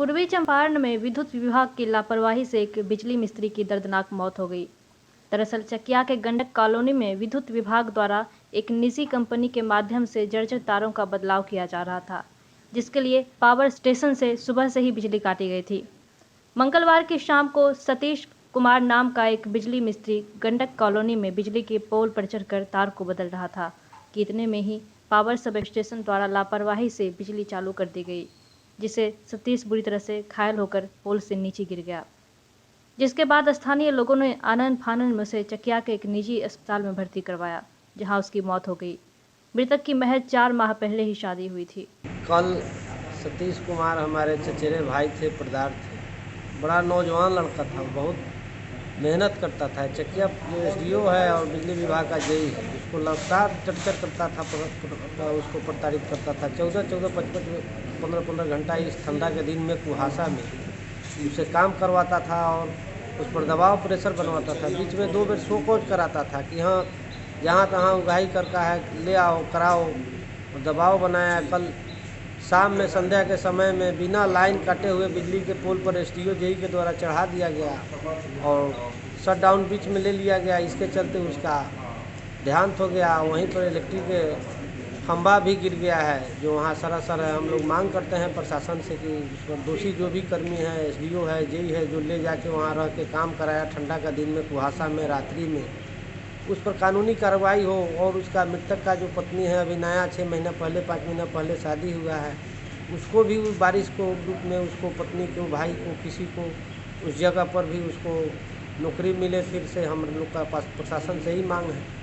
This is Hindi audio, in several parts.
पूर्वी चंपारण में विद्युत विभाग की लापरवाही से एक बिजली मिस्त्री की दर्दनाक मौत हो गई। दरअसल चकिया के गंडक कॉलोनी में विद्युत विभाग द्वारा एक निजी कंपनी के माध्यम से जर्जर तारों का बदलाव किया जा रहा था, जिसके लिए पावर स्टेशन से सुबह से ही बिजली काटी गई थी। मंगलवार की शाम को सतीश कुमार नाम का एक बिजली मिस्त्री गंडक कॉलोनी में बिजली के पोल पर चढ़कर तार को बदल रहा था कि इतने में ही पावर सब स्टेशन द्वारा लापरवाही से बिजली चालू कर दी गई, जिसे सतीश बुरी तरह से घायल होकर पोल से नीचे गिर गया। जिसके बाद स्थानीय लोगों ने आनन फानन में उसे चकिया के एक निजी अस्पताल में भर्ती करवाया, जहां उसकी मौत हो गई। मृतक की महज 4 माह पहले ही शादी हुई थी। कल सतीश कुमार हमारे चचेरे भाई थे, प्रदार थे। बड़ा नौजवान लड़का था, बहुत मेहनत करता था। चकिया जो एसडीओ है और बिजली विभाग का जेई है, उसको लगातार टर्चर करता था, उसको प्रताड़ित करता था। 14-14, 15-15 घंटा इस ठंडा के दिन में कुहासा में उससे काम करवाता था और उस पर दबाव प्रेशर बनवाता था। बीच में 2 बार शो कॉज कराता था कि हाँ जहाँ तहाँ उगाही करका है, ले आओ कराओ, और दबाव बनाया। कल शाम में संध्या के समय में बिना लाइन काटे हुए बिजली के पोल पर एसडीओ जेई के द्वारा चढ़ा दिया गया और शट डाउन बीच में ले लिया गया। इसके चलते उसका देहांत हो गया। वहीं पर इलेक्ट्रिक के खंभा भी गिर गया है, जो वहाँ सरासर है। हम लोग मांग करते हैं प्रशासन से कि उस पर दोषी जो भी कर्मी है, एसडीओ है, जेई है, जो ले जाके वहाँ रह के काम कराया ठंडा का दिन में, कुहासा में, रात्रि में, उस पर कानूनी कार्रवाई हो। और उसका मृतक का जो पत्नी है, अभी नया 6 महीना पहले 5 महीना पहले शादी हुआ है, उसको भी उस बारिश को रूप में उसको पत्नी को, भाई को, किसी को उस जगह पर भी उसको नौकरी मिले। फिर से हम लोग का पास प्रशासन से ही मांग है।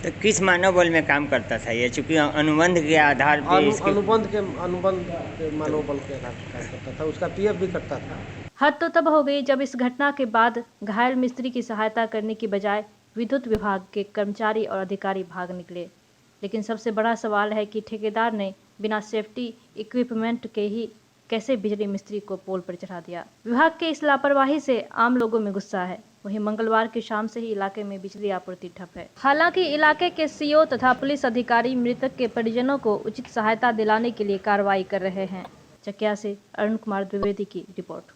तो किस मनोबल में काम करता था ये, चूँकि अनुबंध के आधार पे अनुबंध के मनोबल के आधार पर काम करता था। उसका पीएफ भी कटता था। हद तो तब हो गई जब इस घटना के बाद घायल मिस्त्री की सहायता करने की बजाय विद्युत विभाग के कर्मचारी और अधिकारी भाग निकले। लेकिन सबसे बड़ा सवाल है कि ठेकेदार ने बिना सेफ्टी इक्विपमेंट के ही कैसे बिजली मिस्त्री को पोल पर चढ़ा दिया। विभाग के इस लापरवाही से आम लोगों में गुस्सा है। वहीं मंगलवार की शाम से ही इलाके में बिजली आपूर्ति ठप है। हालांकि इलाके के सीओ तथा पुलिस अधिकारी मृतक के परिजनों को उचित सहायता दिलाने के लिए कार्रवाई कर रहे हैं। चकिया से अरुण कुमार द्विवेदी की रिपोर्ट।